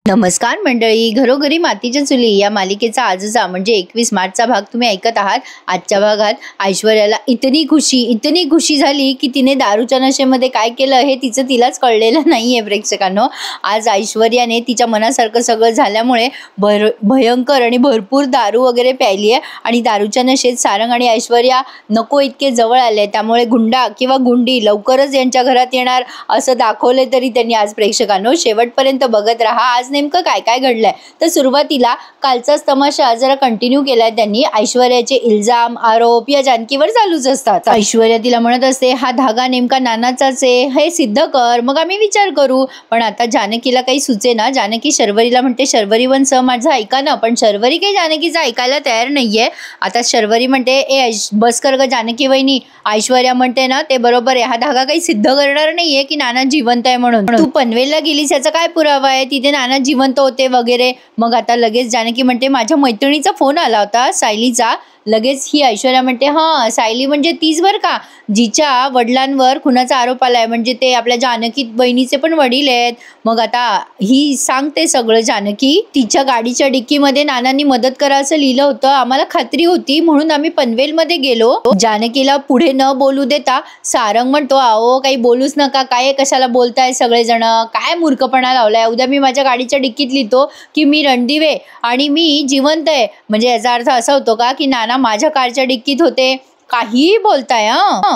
नमस्कार मंडळी, घरोघरी मातीच्या चुली या मालिकेचा आजचा म्हणजे 21 मार्चचा भाग तुम्ही ऐकत आहात। आजच्या भागात ऐश्वर्याला इतनी खुशी झाली की तिने दारूच्या नशेमध्ये काय केलं हे तिलाच कळलेलं नाहीये प्रेक्षकांनो। आज ऐश्वर्याने तिच्या मनासारखं सगळं झाल्यामुळे भयंकर आणि भरपूर दारू वगैरे प्यायली आहे आणि दारूच्या नशेत सारंग आणि ऐश्वर्या नको इतके जवळ आले, त्यामुळे गुंडा किंवा गुंडी लवकरच यांच्या घरात येणार असं दाखवले तरी त्यांनी आज प्रेक्षकांनो शेवटपर्यंत बघत राहा। आज नेमकं काय काय घडलंय तर सुरुवातीला कालचाच तमाशा जरा कंटिन्यू केलाय त्यांनी। ऐश्वर्याचे इल्जाम आरोप या जानकीवर चालूच असतात। ऐश्वर्या तिला म्हणत असते हा धागा नेमका नानाचाच आहे, हे सिद्ध कर मग आम्ही विचार करू। पण आता जानकीला काही सुचेना। जानकी शर्वरीला म्हणते शर्वरी वंश माझं ऐका ना, पण शर्वरी काही जानकीचं ऐकायला तयार नाहीये। आता शर्वरी म्हणते ए बस कर ग जानकी वहिनी। ऐश्वर्या म्हणते ना ते बरोबर आहे, हा धागा काही सिद्ध करणार नाहीये की नाना जिवंत आहे म्हणून। तू पनवेलला गेलीस याचा काय पुरावा आहे, तिथे नाना जिवंत होते वगैरे। मग आता लगेच जानकी म्हणते माझ्या मैत्रिणीचा फोन आला होता सायलीचा। लगेच ही ऐश्वर्या म्हणते हा सायली म्हणजे तीच बर का जिच्या वडिलांवर खुनाचा आरोप आलाय, म्हणजे ते आपल्या जानकी बहिणीचे पण वडील आहेत। मग आता ही सांगते सगळं जानकी। तिच्या गाडीच्या डिक्कीमध्ये नानांनी मदत करा असं लिहिलं होतं, आम्हाला खात्री होती म्हणून आम्ही पनवेलमध्ये गेलो। जानकीला पुढे न बोलू देता सारंग म्हणतो अहो काही बोलूच नका, काय कशाला बोलताय सगळेजण, काय मूर्खपणा लावलाय। उद्या मी माझ्या गाडीच्या डिक्कीत लिहितो की मी रणदिवे आणि मी जिवंत आहे, म्हणजे याचा अर्थ असा होतो का की नाना माझ्या कारच्या डिक्कीत होते। काहीही बोलताय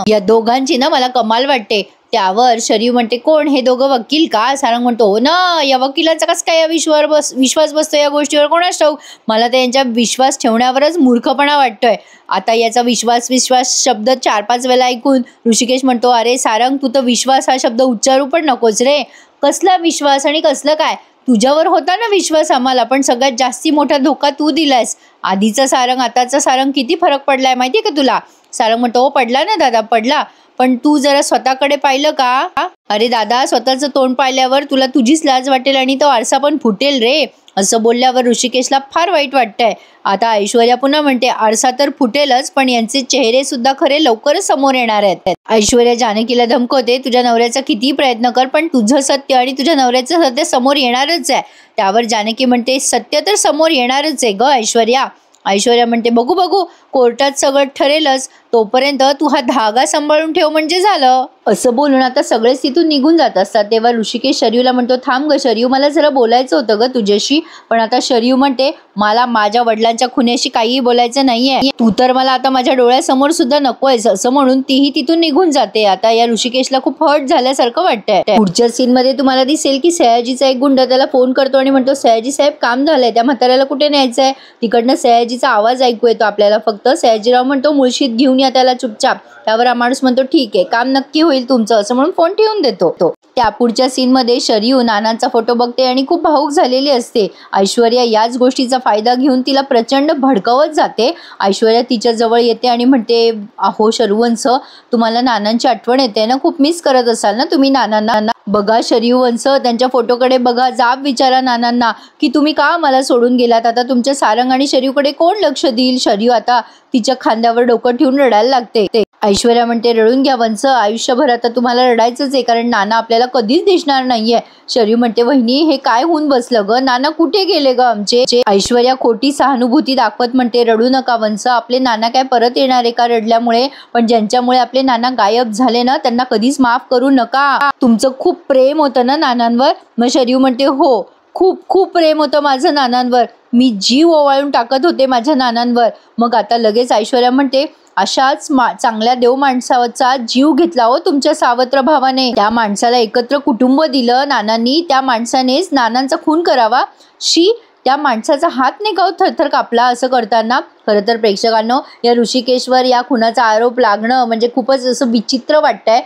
या दोघांची ना मला कमाल वाटते। त्यावर शरीव म्हणते कोण हे दोघं वकील का? सारंग म्हणतो हो ना, या वकिलाचा कस काय विश्वास बसतो या गोष्टीवर कोणाच ठाऊक, मला तर यांच्या विश्वास ठेवण्यावरच मूर्खपणा वाटतोय। आता याचा विश्वास शब्द 4-5 वेळा ऐकून ऋषिकेश म्हणतो अरे सारंग तू तर विश्वास हा शब्द उच्चारू पण नकोस रे। कसला विश्वास आणि कसलं काय, तुझ्यावर होता ना विश्वास आम्हाला, पण सगळ्यात जास्ती मोठा धोका तू दिलायस। आधीचा सारंग आताचा सारंग किती फरक पडलाय माहितीये का तुला? सारंग म्हणतो हो पडला ना दादा पडला, पण तू जरा स्वतःकडे पाहिलं का? अरे दादा स्वतःचं तोंड पाहिल्यावर तुला तुझीच लाज वाटेल आणि तो आरसा पण फुटेल रे। असं बोलल्यावर ऋषिकेशला फार वाईट वाटतंय। आता ऐश्वर्या पुन्हा म्हणते आरसा तर फुटेलच पण यांचे चेहरे सुद्धा खरे लवकरच समोर येणार आहेत। ऐश्वर्या जानकीला धमकवते तुझ्या नवऱ्याचा किती प्रयत्न कर पण तुझं सत्य आणि तुझ्या नवऱ्याचं सत्य समोर येणारच आहे। त्यावर जानकी म्हणते सत्य तर समोर येणारच आहे ग ऐश्वर्या। ऐश्वर्या म्हणते बघू कोर्टात सगळं ठरेलच, तोपर्यंत तू हा धागा सांभाळून ठेव म्हणजे झालं। असं बोलून आता सगळेच तिथून निघून जात असतात। तेव्हा ऋषिकेश शरीवला म्हणतो थांब ग शरीव, मला जरा बोलायचं होतं ग तुझ्याशी। पण आता शरीव म्हणते मला माझ्या वडिलांच्या खुन्याशी काहीही बोलायचं नाहीये, तू तर मला आता माझ्या डोळ्यासमोर सुद्धा नकोयस, असं म्हणून तीही तिथून निघून जाते। आता या ऋषिकेशला खूप हर्ट झाल्यासारखं वाटतंय। पुढच्या सीन मध्ये तुम्हाला दिसेल की सयाजीचा एक गुंड त्याला फोन करतो आणि म्हणतो सयाजी साहेब काम झालंय, त्या म्हाताऱ्याला कुठे न्यायचंय। तिकडनं सयाजीचा आवाज ऐकू येतो आपल्याला फक्त। सयाजीराव म्हणतो मुळशीत घेऊन या त्याला चुपचाप। त्यावर हा माणूस म्हणतो ठीक आहे काम नक्की होईल तुमचं, असं म्हणून फोन ठेवून देतो। त्या पुढच्या सीन मध्ये शरीव नानांचा फोटो बघते आणि खूप भावूक झालेली असते। ऐश्वर्या याच गोष्टीचा फायदा घेऊन तिला प्रचंड भडकवत जाते। ऐश्वर्या तिच्या जवळ येते आणि म्हणते अहो शरीवंश तुम्हाला नानांची आठवण येते ना, खूप मिस करत असाल ना तुम्ही नानांना। बघा शरीवंश त्यांच्या फोटोकडे बघा, जाब विचारा नानांना की तुम्ही का मला सोडून गेलात। आता तुमच्या सारंग आणि शरीवकडे कोण लक्ष देईल। शरीव आता तिच्या खांद्यावर डोकं ठेवून रडायला लागते। ऐश्वर्या म्हणते रडून घ्या वंश, आयुष्यभर आता तुम्हाला रडायचंच आहे कारण नाना आपल्याला कधीच दिसणार नाहीये। शरीव म्हणते वहिनी हे काय होऊन बसलं ग, नाना कुठे गेले ग आमचे। ऐश्वर्या खोटी सहानुभूती दाखवत म्हणते रडू नका वंश, आपले नाना काय परत येणार आहे का रडल्यामुळे, पण ज्यांच्यामुळे आपले नाना गायब झाले ना त्यांना कधीच माफ करू नका। तुमचं खूप प्रेम होतं ना नानांवर। मग शरीव म्हणते हो खूप प्रेम होतं माझं नानांवर, मी जीव ओवाळून टाकत होते माझ्या नानांवर। मग आता लगेच ऐश्वर्या म्हणते अशाच चांगल्या देव माणसाचा जीव घेतला हो तुमच्या सावत्र भावाने, त्या माणसाला एकत्र कुटुंब दिलं नानांनी, त्या माणसानेच नानांचा खून करावा, शी त्या माणसाचा हात नाही का थरथर कापला असं करताना। खरं तर प्रेक्षकांनो या ऋषिकेशवर या खुनाचा आरोप लागणं म्हणजे खूपच असं विचित्र वाटतंय।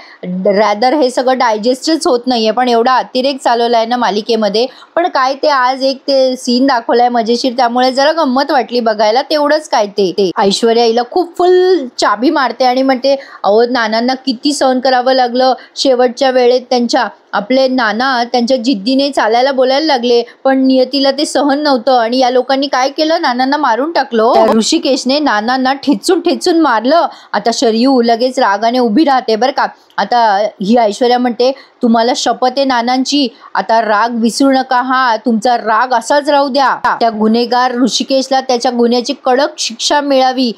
रॅदर हे सगळं डायजेस्टच होत नाहीये, पण एवढा अतिरेक चालवलाय ना मालिकेमध्ये। पण काय ते आज एक ते सीन दाखवलाय मजेशीर, त्यामुळे जरा गंमत वाटली बघायला, तेवढंच काय ते। ऐश्वर्या हिला खूप फुल चाबी मारते आणि म्हणते अहो नानांना किती सहन करावं लागलं शेवटच्या वेळेत त्यांच्या, आपले नाना त्यांच्या जिद्दीने चालायला बोलायला लागले पण नियतीला ते सहन नव्हतं आणि या लोकांनी काय केलं नानांना मारून टाकलं। ऋषिकेशने नानांना ठेचून ठेचून मारलं. आता शरयू लगेच रागाने उभी राहते बरं का. आता ही ऐश्वर्या म्हणते, तुम्हाला शपथ आहे नानांची, आता राग विसरू नका, हा तुमचा राग असाच राहू द्या. त्या गुन्हेगार ऋषिकेशला त्याच्या गुन्ह्याची कडक शिक्षा मिळावी.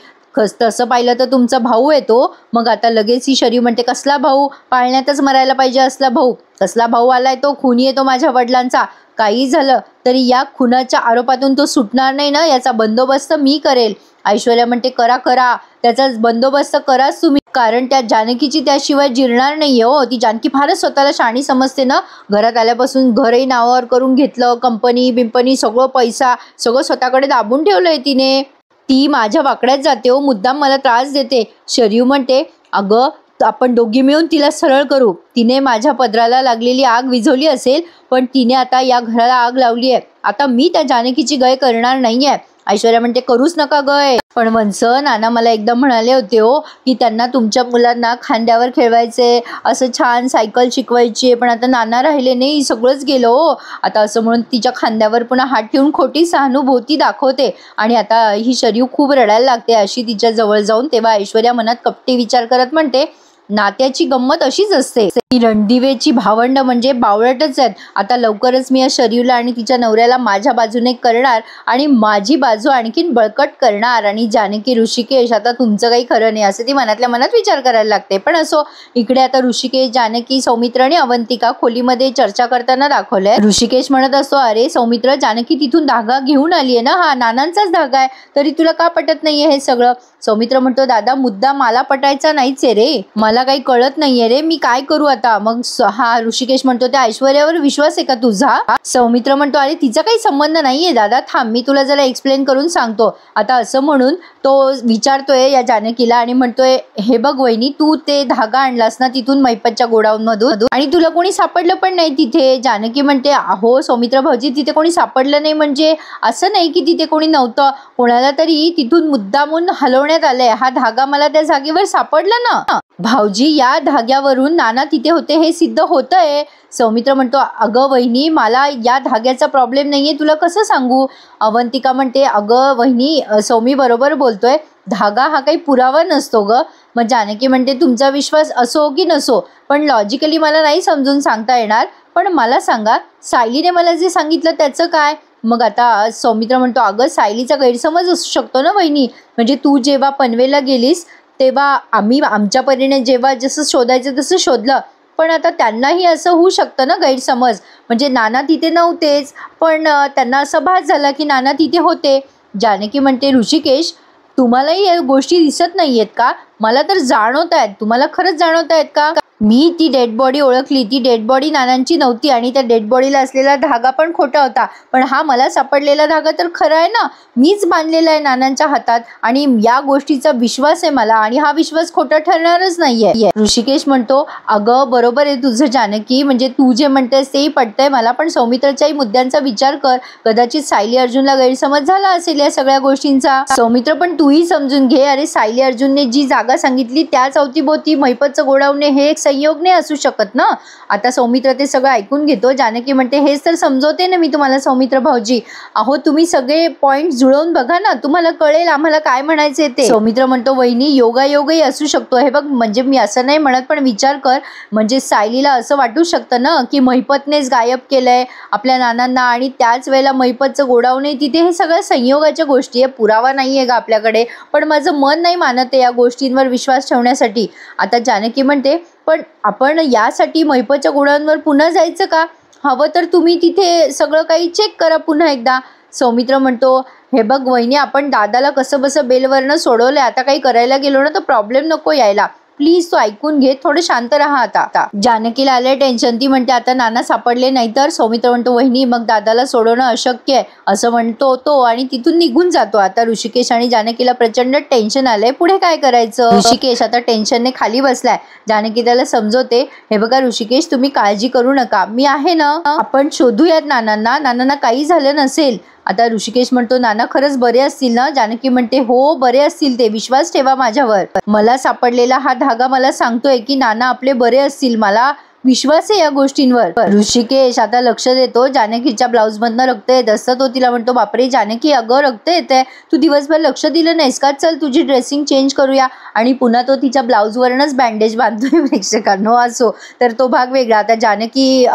तसं पाहिलं तर तुमचा भाऊ आहे तो. मग आता लगेच ही शरयू म्हणते, कसला भाऊ? पाळण्यातच मरायला पाहिजे असला भाऊ. कसला भाऊ आलाय तो? खुनी आहे तो माझ्या वडिलांचा. काही झालं तरी या खुनाच्या आरोपातून तो सुटणार नाही ना, याचा बंदोबस्त मी करेल. ऐश्वर्या म्हणते, करा करा, त्याचा बंदोबस्त कराच तुम्ही, कारण त्या जानकीची त्याशिवाय जिरणार नाहीये हो. ती जानकी फारच स्वतःला शाणी समजते ना. घरात आल्यापासून घरही नावावर करून घेतलं, कंपनी बिंपनी सगळं, पैसा सगळं स्वतःकडे दाबून ठेवलंय तिने. ती माझ्या वाकड्यात जाते हो, मुद्दाम मला त्रास देते. शरयू म्हणते, अगं आपण दोघी मिळून तिला सरळ करू. तिने माझ्या पदराला लागलेली आग विझवली असेल, पण तिने आता या घराला आग लावली आहे. आता मी त्या जानकीची गय करणार नाहीये. ऐश्वर्या म्हणते, करूच नका गय. पण वंस, नाना मला एकदम म्हणाले होते हो की त्यांना तुमच्या मुलांना खांद्यावर खेळवायचे, असं छान सायकल शिकवायची, पण आता नाना राहिले नाही, सगळंच गेलं हो. आता असं म्हणून तिच्या खांद्यावर पुन्हा हात ठेवून खोटी सहानुभूती दाखवते. आणि आता ही शरयू खूप रडायला लागते अशी तिच्या जवळ जाऊन. तेव्हा ऐश्वर्या मनात कपटी विचार करत म्हणते, नात्याची गंमत अशीच असते. ही रणदिवेची भावंड म्हणजे बावळटच आहेत. आता लवकरच मी या शरयूला आणि तिच्या नवऱ्याला माझ्या बाजूने करणार आणि माझी बाजू आणखीन बळकट करणार. आणि जानकी, ऋषिकेश, आता तुमचं काही खरं नाही, असं ती मनातल्या मनात विचार करायला लागते. पण असो, इकडे आता ऋषिकेश, जानकी, सौमित्र आणि अवंतिका खोलीमध्ये चर्चा करताना दाखवलंय. ऋषिकेश म्हणत असतो, अरे सौमित्र, जानकी तिथून धागा घेऊन आली आहे ना, हा नानांचाच धागा आहे, तरी तुला का पटत नाहीये हे सगळं? सौमित्र म्हणतो, दादा मुद्दा मला पटायचा नाहीच आहे रे, मला काही कळत नाहीये रे, मी काय करू आता? मग हा ऋषिकेश म्हणतो, त्या ऐश्वर्यावर विश्वास आहे का तुझा? सौमित्र म्हणतो, अरे तिचा काही संबंध नाहीये दादा, थांब मी तुला जरा एक्सप्लेन करून सांगतो. आता असं म्हणून तो विचारतोय या जानकीला आणि म्हणतोय, हे बघ वहिनी, तू ते धागा आणलास ना तिथून मैपतच्या गोडाऊन मधून, आणि तुला कोणी सापडलं पण नाही तिथे. जानकी म्हणते, अहो सौमित्र भाऊजी, तिथे कोणी सापडलं नाही म्हणजे असं नाही की तिथे कोणी नव्हतं, कोणाला तरी तिथून मुद्दामून हलवण्यात आलंय. हा धागा मला त्या जागेवर सापडला ना भाऊजी, या धाग्यावरून नाना तिथे होते हे सिद्ध होतंय. सौमित्र म्हणतो, अगं वहिनी, मला या धाग्याचा प्रॉब्लेम नाहीये, तुला कसं सांगू? अवंतिका म्हणते, अगं वहिनी, सौमी बरोबर बोलतोय, धागा हा काही पुरावा नसतो ग. मग जानकी म्हणते, तुमचा विश्वास असो की नसो, पण लॉजिकली मला नाही समजून सांगता येणार, पण मला सांगा, सायलीने मला जे सांगितलं त्याचं काय? मग आता सौमित्र म्हणतो, अगं सायलीचा गैरसमज असू शकतो ना वहिनी, म्हणजे तू जेव्हा पनवेलला गेलीस तेव्हा आम्ही आमच्या परीने जेव्हा जसं शोधायचं तसं शोधलं, पण आता त्यांनाही असं होऊ शकतं ना गैरसमज, म्हणजे नाना तिथे नव्हतेच, पण त्यांना असं भास झाला की नाना तिथे होते. जानकी म्हणते, ऋषिकेश, तुम्हालाही या गोष्टी दिसत नाहीयेत का? मला तर जाणवत आहेत. तुम्हाला खरंच जाणवत आहेत का? मी ती डेड बॉडी ओळखली, ती डेड बॉडी नानांची नव्हती आणि त्या डेड बॉडीला असलेला धागा पण खोटा होता, पण हा मला सापडलेला धागा तर खरा आहे ना, मीच बांधलेला आहे नानांच्या हातात, आणि या गोष्टीचा विश्वास आहे मला, आणि हा विश्वास खोटा ठरणारच नाहीये. ऋषिकेश म्हणतो, अगं बरोबर आहे तुझं जानकी, म्हणजे तू जे म्हणतेस तेही पटतंय मला, पण सौमित्रच्याही मुद्द्यांचा विचार कर, कदाचित सायली अर्जुनला गैरसमज झाला असेल या सगळ्या गोष्टींचा. सौमित्र, पण तूही समजून घे, अरे सायली अर्जुनने जी जागा सांगितली त्याच अवतीभोवती मैपतचं गोडाऊन हे एक संयोग नाही असू शकत ना. आता सौमित्र ते सगळं ऐकून घेतो. जानकी म्हणते, हेच तर समजवते ना मी तुम्हाला सौमित्र भाऊजी, अहो तुम्ही सगळे पॉइंट जुळवून बघा ना, तुम्हाला कळेल आम्हाला काय म्हणायचे ते. सौमित्र म्हणतो, वहिनी, योगायोगही असू शकतो. हे बघ, म्हणजे मी असं नाही म्हणत, पण विचार कर, म्हणजे सायलीला असं वाटू शकतं ना की महिपतनेच गायब केलंय आपल्या नानांना, आणि त्याच वेळेला महिपतचं गोडाऊन आहे तिथे. हे सगळ्या संयोगाच्या गोष्टी आहे, पुरावा नाही आहे का आपल्याकडे, पण माझं मन नाही मानत आहे या गोष्टींवर विश्वास ठेवण्यासाठी. आता जानकी म्हणते, पण आपण यासाठी महिपतच्या गोडाऊनवर पुन्हा जायचं का? हवं तर तुम्ही तिथे सगळं काही चेक करा पुन्हा एकदा. सौमित्र म्हणतो, हे बघ वहिनी, आपण दादाला कसं बसं बेलवरनं सोडवलंय, आता काही करायला गेलो ना तर प्रॉब्लेम नको यायला, प्लीज तू ऐकून घे, थोडं शांत राहा आता. जानकीला आलंय टेन्शन, ती म्हणते, आता नाना सापडले नाही तर? सौमित्र म्हणतो, वहिनी, मग दादाला सोडवणं अशक्य आहे असं म्हणतो तो, आणि तिथून निघून जातो. आता ऋषिकेश आणि जानकीला प्रचंड टेन्शन आलंय, पुढे काय करायचं? ऋषिकेश आता टेन्शनने खाली बसलाय. जानकी त्याला समजवते, हे बघा ऋषिकेश, तुम्ही काळजी करू नका, मी आहे ना, आपण शोधूयात नानांना काही झालं नसेल. आता ऋषिकेश म्हणतो, नाना खरंच बरे असतील ना? जानकी म्हणते, हो बरे असतील ते, विश्वास ठेवा माझ्यावर, मला सापडलेला हा धागा मला सांगतोय की नाना आपले बरे असतील, मला विश्वास आहे या गोष्टींवर. ऋषिकेश आता लक्ष देतो. जानकीच्या ब्लाऊज मधनं रक्त येत असतं. तो तिला म्हणतो, बापरे जानकी, अगं रक्त येतंय, तू दिवसभर लक्ष दिलं नाहीस का, चल तुझी ड्रेसिंग चेंज करूया. आणि पुन्हा तो तिच्या ब्लाऊजवरच बँडेज बांधतोय. प्रेक्षकांनो असो, तर तो भाग वेगळा. आता जानकी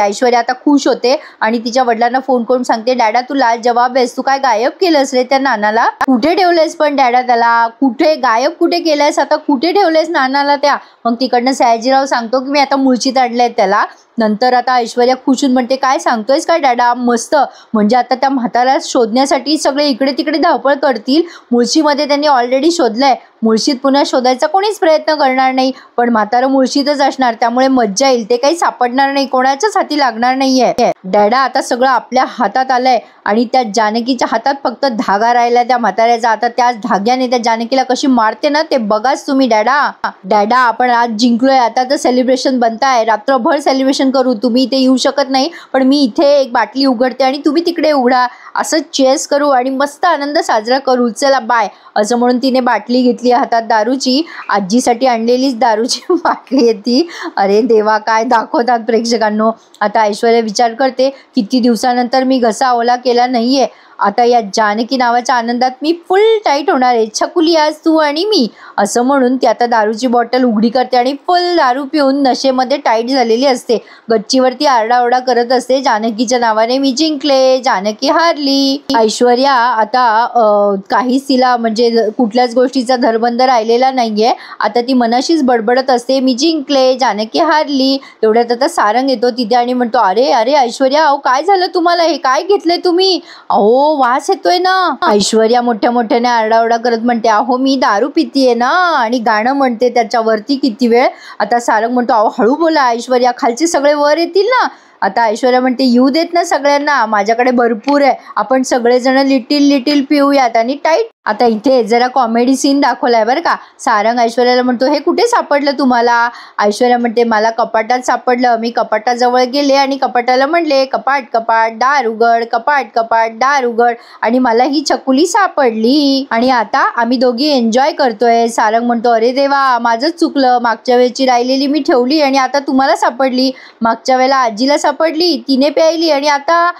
ऐश्वर्या आता खुश होते आणि तिच्या वडिलांना फोन करून सांगते, डॅडा तू लाजवाब आहेस, तू काय गायब केलंस रे त्या नानाला, कुठे ठेवलंयस पण डॅडा त्याला, कुठे गायब कुठे केलंयस, आता कुठे ठेवलंयस नानाला त्या. मग तिकडनं सयाजीराव सांगतो की मी आता मुळशीत आणलंय त्याला. नंतर आता ऐश्वर्या खुशून म्हणते, काय सांगतोयस काय डॅडा, मस्त, म्हणजे आता त्या म्हाताऱ्याला शोधण्यासाठी सगळे इकडे तिकडे धावपळ करतील. मुळशीमध्ये त्यांनी ऑलरेडी शोधलंय, मुळशीत पुन्हा शोधायचा कोणीच प्रयत्न करणार नाही, पण म्हातारं मुळशीतच असणार, त्यामुळे मज्जा येईल, ते काही सापडणार नाही, कोणाच्याच हाती लागणार नाहीये. डॅडा आता सगळं आपल्या हातात आलंय आणि त्या जानकीच्या हातात फक्त धागा राहिला त्या म्हाताऱ्याचा. आता त्याच धाग्याने त्या जानकीला कशी मारते ना ते बघाच तुम्ही डॅडा. डॅडा आपण आज जिंकलोय, आता तर सेलिब्रेशन बनताय, रात्रभर सेलिब्रेशन करू, तुम्ही इथे येऊ शकत नाही, पण मी इथे एक बाटली उघडते आणि तुम्ही तिकडे उघडा, असं चेस करू आणि मस्त आनंद साजरा करू, चला बाय. असं म्हणून तिने बाटली घेतली हातात दारूची, आजीसाठी आणलेलीच दारूची बाटली आहे ती. अरे देवा, काय दाखवतात प्रेक्षकांनो. आता ऐश्वर्या विचार करते, किती दिवसानंतर मी घसा ओला केला नाहीये, आता या जानकी नावाच्या आनंदात मी फुल टाईट होणार आहे, छकुली आज तू आणि मी. असं म्हणून ती आता दारूची बॉटल उघडी करते आणि फुल दारू पिऊन नशेमध्ये टाईट झालेली असते. गच्चीवरती आरडाओरडा करत असते, जानकीच्या नावाने मी जिंकले, जानकी हारली. ऐश्वर्या आता काहीच तिला म्हणजे कुठल्याच गोष्टीचा धरबंद राहिलेला नाहीये. आता ती मनाशीच बडबडत असते, मी जिंकले, जानकी हारली. तेवढ्यात आता सारंग येतो तिथे आणि म्हणतो, अरे अरे ऐश्वर्या, अहो काय झालं तुम्हाला, हे काय घेतलंय तुम्ही, अहो वास येतोय ना. ऐश्वर्या मोठ्या मोठ्याने आरडाओरडा करत म्हणते, अहो मी दारू पितीये ना, आणि गाणं म्हणते त्याच्यावरती किती वेळ. आता सारंग म्हणतो, अहो हळू बोला ऐश्वर्या, खालचे सगळे वर येतील ना. आता ऐश्वर्या म्हणते, येऊ देत ना सगळ्यांना, माझ्याकडे भरपूर आहे, आपण सगळेजण लिटिल लिटिल पिऊयात आणि टाईट. आता इथे जरा कॉमेडी सीन दाखवलाय बरं का. सारंग ऐश्वर्याला म्हणतो, हे कुठे सापडलं तुम्हाला. ऐश्वर्या म्हणते, मला कपाटात सापडलं, मी कपाटाजवळ गेले आणि कपाटाला म्हणले, कपाट कपाट दार उघड, कपाट कपाट दार उघड, आणि मला ही छकुली सापडली आणि आता आम्ही दोघी एन्जॉय करतोय. सारंग म्हणतो, अरे देवा, माझंच चुकलं, मागच्या वेळची राहिलेली मी ठेवली आणि आता तुम्हाला सापडली, मागच्या वेळेला आजीला सापडली, तिने प्यायली आणि आता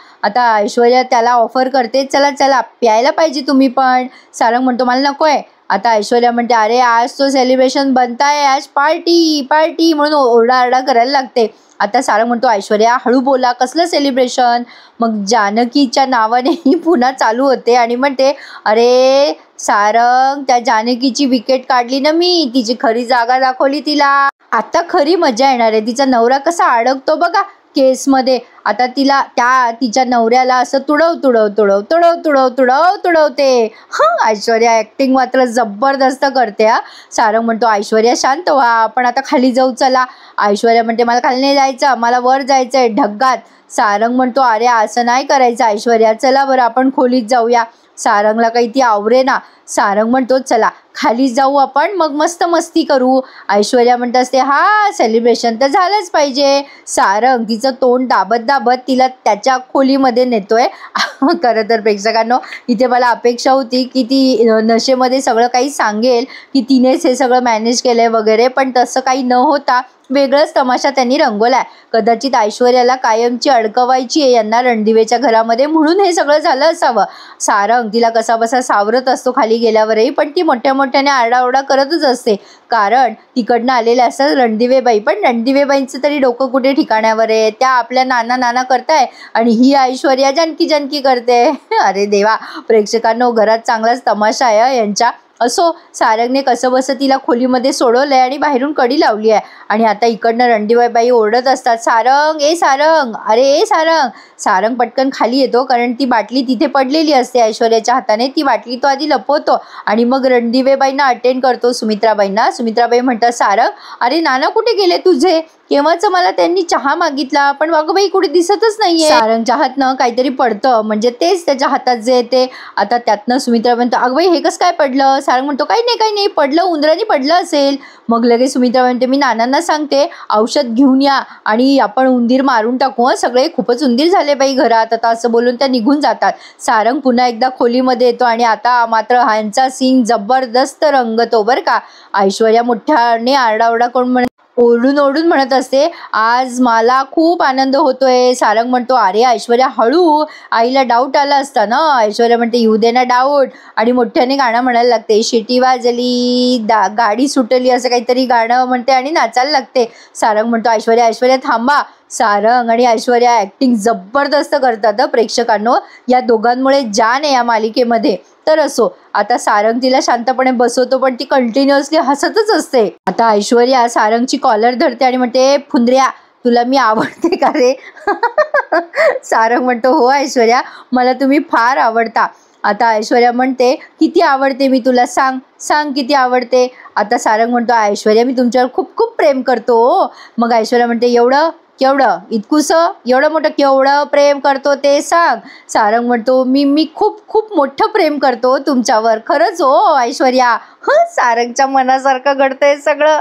ऐश्वर्या त्याला ऑफर करते, चला चला प्यायला पाहिजे तुम्ही पण. सारंग म्हणतो, मला नकोय. आता ऐश्वर्या म्हणते, अरे आज तो सेलिब्रेशन बनताय, आज पार्टी पार्टी, म्हणून ओरडाआरडा करायला लागते. आता सारंग म्हणतो, ऐश्वर्या हळू बोला, कसलं सेलिब्रेशन. मग जानकीच्या नावाने पुन्हा चालू होते आणि म्हणते, अरे सारंग, त्या जानकीची विकेट काढली ना मी, तिची खरी जागा दाखवली तिला, आता खरी मजा येणार आहे. तिचा नवरा कसा अडकतो बघा केसमध्ये, आता तिच्या नवऱ्याला असं तुडवते. ऐश्वर्या ऍक्टिंग मात्र जबरदस्त करते हा. सारंग म्हणतो, ऐश्वर्या शांत व्हा, आपण आता खाली जाऊ चला. ऐश्वर्या म्हणते, मला खाली नाही जायचं, मला वर जायचंय ढग्गात. सारंग म्हणतो, अरे असं नाही करायचं ऐश्वर्या, चला बरं आपण खोलीत जाऊया. सारंगला काही ती आवरे ना. सारंग म्हणतो, चला खाली जाऊ आपण, मग मस्त मस्ती करू. ऐश्वर्या म्हणत असते, हा सेलिब्रेशन तर झालंच पाहिजे. सारंग तिचं तोंड दाबत दाबत तिला त्याच्या खोलीमध्ये नेतोय. खरं तर प्रेक्षकांनो, इथे मला अपेक्षा होती की ती नशेमध्ये सगळं काही सांगेल की तिनेच हे सगळं मॅनेज केलंय वगैरे, पण तसं काही न होता वेगळंच तमाशा त्यांनी रंगवलाय. कदाचित ऐश्वर्याला कायमची अडकवायची आहे यांना रणदिवेच्या घरामध्ये, म्हणून हे सगळं झालं असावं. सारंग तिला कसा बसा सावरत असतो खाली गेल्यावरही, पण ती मोठ्या मोठ्याने आरडाओरडा करतच असते, कारण तिकडनं आलेल्या असतात रणदिवेबाई. पण रणदिवेबाईंचं तरी डोकं कुठे ठिकाण्यावर आहे, त्या आपल्या नाना नाना करताय आणि ही ऐश्वर्या जानकी जानकी करते. अरे देवा, प्रेक्षकांनो घरात चांगलाच तमाशा आहे यांच्या. असो, सारंगने कसं बसं तिला खोलीमध्ये सोडवलंय आणि बाहेरून कडी लावली आहे. आणि आता इकडनं रणदिवेबाई ओरडत असतात, सारंग ए सारंग, अरे ए सारंग. सारंग पटकन खाली येतो, कारण ती बाटली तिथे पडलेली असते ऐश्वर्याच्या हाताने. ती बाटली तो आधी लपवतो आणि मग रणदिवेबाईंना अटेंड करतो, सुमित्राबाईंना. सुमित्राबाई म्हणतात, सारंग अरे नाना कुठे गेले तुझे, केव्हाच मला त्यांनी चहा मागितला, पण अगं बाई कुठे दिसतच नाहीये. सारंगच्या हातनं काहीतरी पडतं, म्हणजे तेच त्याच्या हातात जे येते. आता त्यातनं सुमित्रा म्हणतो, अगं बाई हे कसं काय पडलं. सारंग म्हणतो, काही नाही पडलं, उंदराने पडलं असेल. मग लगेच सुमित्रा म्हणते, मी नानांना सांगते औषध घेऊन या आणि आपण उंदीर मारून टाकू, सगळे खूपच उंदीर झाले बाई घरात. आता असं बोलून त्या निघून जातात. सारंग पुन्हा एकदा खोलीमध्ये येतो आणि आता मात्र ह्यांचा सीन जबरदस्त रंगतो बरं का. ऐश्वर्या मोठ्याने आरडाओरडा करून ओरडून ओरडून म्हणत असते, आज मला खूप आनंद होतोय. सारंग म्हणतो, अरे ऐश्वर्या हळू, आईला डाऊट आला असता ना. ऐश्वर्या म्हणते, येऊ दे ना डाऊट. आणि मोठ्याने गाणं म्हणायला लागते, शिटी वाजली गाडी सुटली, असं काहीतरी गाणं म्हणते आणि नाचायला लागते. सारंग म्हणतो, ऐश्वर्या ऐश्वर्या थांबा. सारंग आणि ऐश्वर्या ऍक्टिंग जबरदस्त करतात प्रेक्षकांनो. या दोघांमुळे जान आहे या मालिकेमध्ये. तर असो, आता सारंग तिला शांतपणे बसवतो, पण ती कंटिन्युअसली हसतच असते. आता ऐश्वर्या सारंगची कॉलर धरते आणि म्हणते, फुंदऱ्या तुला मी आवडते का रे? सारंग म्हणतो, हो ऐश्वर्या, मला तुम्ही फार आवडता. आता ऐश्वर्या म्हणते, किती आवडते मी तुला, सांग सांग किती आवडते. आता सारंग म्हणतो, ऐश्वर्या मी तुमच्यावर खूप खूप प्रेम करतो. मग ऐश्वर्या म्हणते, एवढं केवढं, इतकुसं, एवढं मोठं केवढं प्रेम करतो ते सांग. सारंग म्हणतो, मी मी खूप खूप मोठं प्रेम करतो तुमच्यावर, खरंच हो ऐश्वर्या. सारंगच्या मनासारखं घडतंय सगळं.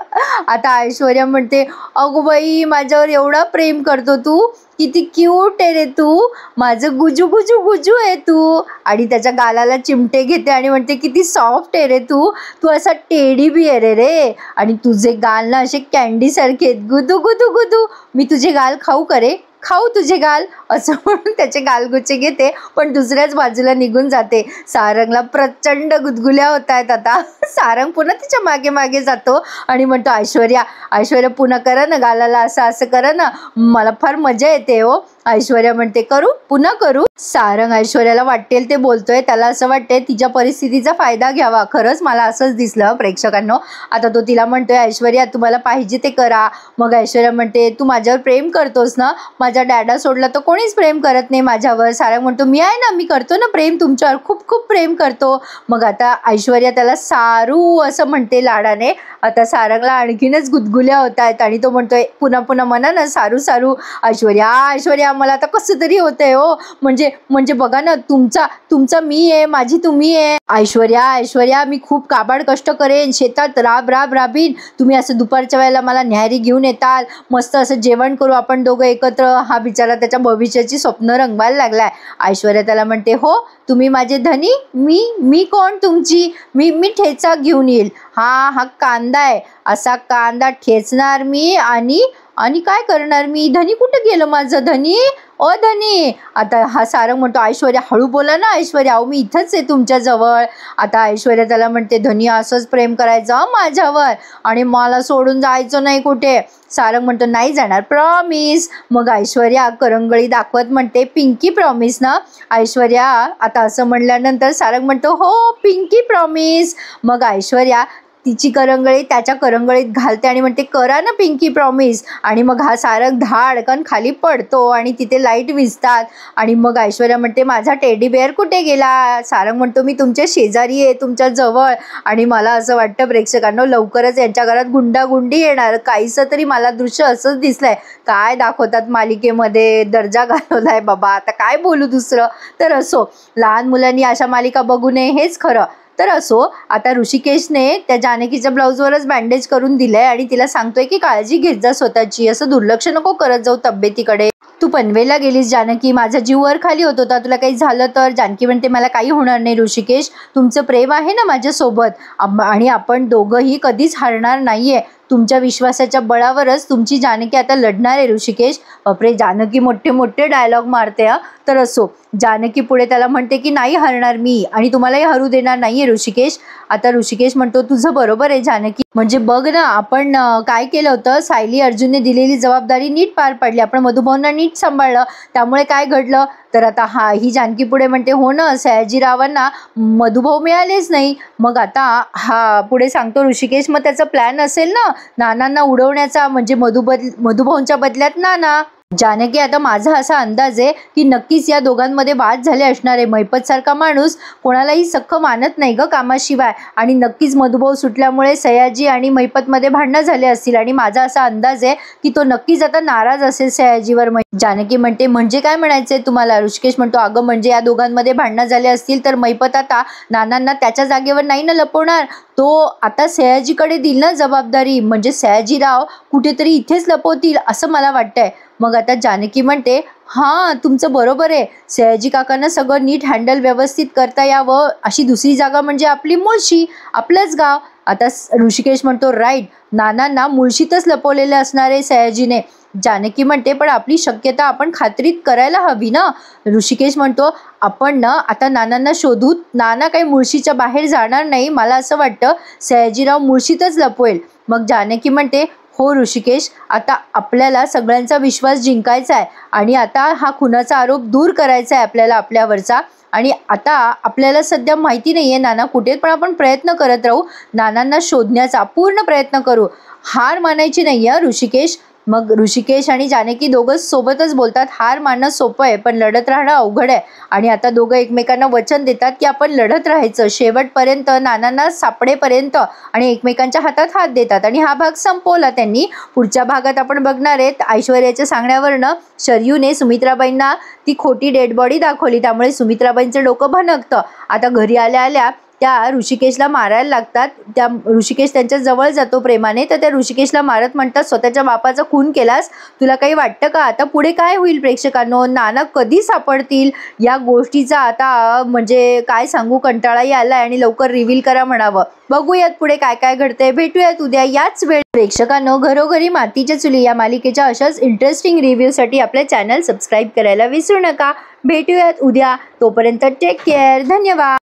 आता ऐश्वर्या म्हणते, अगो बाई, माझ्यावर एवढं प्रेम करतो तू, किती क्यूट आहे रे तू, माझं गुजू गुजू गुजू आहे तू. आणि त्याच्या गालाला चिमटे घेते आणि म्हणते, किती सॉफ्ट आहे रे तू, तू असा टेडी बिअर आहे रे. आणि तुझे गाल ना असे कॅन्डी सारखे आहेत, गुदू गुदू गुदू. मी तुझे गाल खाऊ करे, खाऊ तुझे गाल, असं म्हणून त्याचे गालगुच्चे घेते, पण दुसऱ्याच बाजूला निघून जाते. सारंगला प्रचंड गुदगुल्या होत आहेत. आता सारंग पुन्हा तिच्या मागे मागे जातो आणि म्हणतो, ऐश्वर्या ऐश्वर्या पुन्हा करा ना गालाला असं असं करा ना, मला फार मजा येते हो. ऐश्वर्या म्हणते, करू, पुन्हा करू. सारंग ऐश्वर्याला वाटेल ते बोलतोय, त्याला असं वाटतंय तिच्या परिस्थितीचा फायदा घ्यावा. खरंच मला असंच दिसलं प्रेक्षकांनो. आता तो तिला म्हणतोय, ऐश्वर्या तुम्हाला पाहिजे ते करा. मग ऐश्वर्या म्हणते, तू माझ्यावर प्रेम करतोस ना, माझा डॅडा सोडला तर कोणीच प्रेम करत नाही माझ्यावर. सारंग म्हणतो, मी आहे ना, मी करतो ना प्रेम तुमच्यावर, खूप खूप प्रेम करतो. मग आता ऐश्वर्या त्याला सारू असं म्हणते लाडाने. आता सारंगला आणखीनच गुदगुल्या होत आहेत आणि तो म्हणतोय, पुन्हा पुन्हा म्हणा ना, सारू सारू. ऐश्वर्या ऐश्वर्या मला आता कसं तरी होतंय हो, म्हणजे बघा ना, तुमचा मी आहे, माझी तुम्ही आहे. ऐश्वर्या ऐश्वर्या मी खूप काबाड कष्ट करेन, शेतात राब राब राबीन, तुम्ही असं दुपारच्या वेळेला मला न्याहारी घेऊन येताल, मस्त असं जेवण करू आपण दोघं एकत्र. हा बिचारा त्याच्या भविष्याची स्वप्न रंगवायला लागलाय. ऐश्वर्या त्याला म्हणते, हो तुम्ही माझे धनी, मी कोण तुमची, मी ठेचा घेऊन येईल. हा कांदा आहे, असा कांदा ठेचणार मी आणि काय करणार मी. धनी कुठं गेलं माझं धनी, ओ धनी. आता हा सारंग म्हणतो, ऐश्वर्या हळू बोला ना ऐश्वर्या, अहो मी इथंच आहे तुमच्या जवळ. आता ऐश्वर्या त्याला म्हणते, धनी असंच प्रेम करायचं माझ्यावर आणि मला सोडून जायचं नाही कुठे. सारंग म्हणतो, नाही जाणार, प्रॉमिस. मग ऐश्वर्या करंगळी दाखवत म्हणते, पिंकी प्रॉमिस ना. ऐश्वर्या आता असं म्हणल्यानंतर सारंग म्हणतो, हो पिंकी प्रॉमिस. मग ऐश्वर्या तिची करंगळी त्याच्या करंगळीत घालते आणि म्हणते, करा ना पिंकी प्रॉमिस. आणि मग हा सारंग धाडकन खाली पडतो आणि तिथे लाईट विझतात. आणि मग ऐश्वर्या म्हणते, माझा टेडी बेअर कुठे गेला. सारंग म्हणतो, मी तुमच्या शेजारी आहे, तुमच्या जवळ. आणि मला असं वाटतं प्रेक्षकांनो, लवकरच यांच्या घरात गुंडागुंडी येणार. काहीसं तरी मला दृश्य असंच दिसलंय. काय दाखवतात मालिकेमध्ये, दर्जा घालवलाय बाबा, आता काय बोलू दुसरं. तर असो, लहान मुलांनी अशा मालिका बघू नये हेच खरं. तर असो, आता ऋषिकेशने त्या जानकीच्या ब्लाऊजवरच बँडेज करून दिलंय आणि तिला सांगतोय की काळजी घेत जा स्वतःची, असं दुर्लक्ष नको करत जाऊ तब्येतीकडे. तू पनवेलला गेलीस जानकी, माझा जीव वर खाली होत होता, तुला काही झालं तर. जानकी म्हणते, मला काही होणार नाही ऋषिकेश, तुमचं प्रेम आहे ना माझ्यासोबत आणि आपण दोघंही कधीच हारणार नाहीये. तुमच्या विश्वासाच्या बळावरच तुमची जानकी आता लढणार आहे ऋषिकेश. बापरे, जानकी मोठे मोठे डायलॉग मारते हा. तर असो, जानकी पुढे त्याला म्हणते की नाही हरणार मी आणि तुम्हालाही हरू देणार नाहीये ऋषिकेश. आता ऋषिकेश म्हणतो, तुझं बरोबर आहे जानकी, म्हणजे बघ ना, आपण काय केलं होतं, सायली अर्जुनने दिलेली जबाबदारी नीट पार पाडली, आपण मधुभाऊंना नीट सांभाळलं, त्यामुळे काय घडलं. तर आता ही जानकी पुढे म्हणते, हो ना, सयाजीरावांना मधुभाऊ मिळालेच नाही. मग आता हा पुढे सांगतो ऋषिकेश, मग त्याचा प्लॅन असेल ना नानांना उडवण्याचा, म्हणजे मधुभाऊंच्या बदल्यात नाना. जानकी, आता माझा असा अंदाज आहे की नक्कीच या दोघांमध्ये वाद झाले असणार आहे. मैपत सारखा माणूस कोणालाही सख्ख मानत नाही ग कामाशिवाय, आणि नक्कीच मधुभाऊ सुटल्यामुळे सयाजी आणि मैपतमध्ये भांडणं झाले असतील आणि माझा असा अंदाज आहे की तो नक्कीच आता नाराज असेल सयाजीवर. जानकी म्हणते, म्हणजे काय म्हणायचंय तुम्हाला. ऋषिकेश म्हणतो, अगं म्हणजे या दोघांमध्ये भांडणं झाले असतील तर मैपत आता नानांना त्याच्या जागेवर नाही ना लपवणार, तो आता सयाजीकडे दिल ना जबाबदारी, म्हणजे सयाजीराव कुठेतरी इथेच लपवतील असं मला वाटतंय. मग आता जानकी म्हणते, हां तुमचं बरोबर आहे, सयाजी काकांना सगळं नीट हँडल व्यवस्थित करता यावं अशी दुसरी जागा म्हणजे आपली मुळशी, आपलंच गाव. आता ऋषिकेश म्हणतो, राईट, नानांना मुळशीतच लपवलेले असणार आहे सयाजीने. जानकी म्हणते, पण आपली शक्यता आपण खात्रीत करायला हवी ना. ऋषिकेश म्हणतो, आपण ना आता नानांना शोधू, नाना काही मुळशीच्या बाहेर जाणार नाही, मला असं वाटतं सयाजीराव मुळशीतच लपवेल. मग जानकी म्हणते, हो ऋषिकेश, आता आपल्याला सगळ्यांचा विश्वास जिंकायचा आहे आणि आता हा खुनाचा आरोप दूर करायचा आहे आपल्याला आपल्यावरचा. आणि आता आपल्याला सध्या माहिती नाही आहे नाना कुठे, पण आपण प्रयत्न करत राहू, नानांना शोधण्याचा पूर्ण प्रयत्न करू, हार मानायची नाही आहे ऋषिकेश. मग ऋषिकेश आणि जानकी दोघं सोबतच बोलतात, हार मानणं सोपं आहे पण लढत राहणं अवघड आहे. आणि आता दोघं एकमेकांना वचन देतात की आपण लढत राहायचं शेवटपर्यंत, नानांना सापडेपर्यंत, आणि एकमेकांच्या हातात हात देतात. आणि हा भाग संपवला त्यांनी. पुढच्या भागात आपण बघणार आहेत ऐश्वर्याच्या सांगण्यावरनं शरयूने सुमित्राबाईंना ती खोटी डेड बॉडी दाखवली, त्यामुळे सुमित्राबाईंचं डोकं भणकतं. आता घरी आल्या आल्या त्या ऋषिकेशला मारायला लागतात. त्या ऋषिकेश त्यांच्या जवळ जातो प्रेमाने, तर त्या ऋषिकेशला मारत म्हणतात, स्वतःच्या बापाचा खून केलास, तुला काही वाटतं का? आता पुढे काय होईल प्रेक्षकांनो, नाना कधी सापडतील या गोष्टीचा आता म्हणजे काय सांगू, कंटाळाही आलाय आणि लवकर रिव्हील करा म्हणावं. बघूयात पुढे काय काय घडतंय. भेटूयात उद्या याच वेळ. प्रेक्षकांनो, घरोघरी मातीच्या चुली या मालिकेच्या अशाच इंटरेस्टिंग रिव्ह्यूसाठी आपल्या चॅनल सबस्क्राईब करायला विसरू नका. भेटूयात उद्या, तोपर्यंत टेक केअर, धन्यवाद.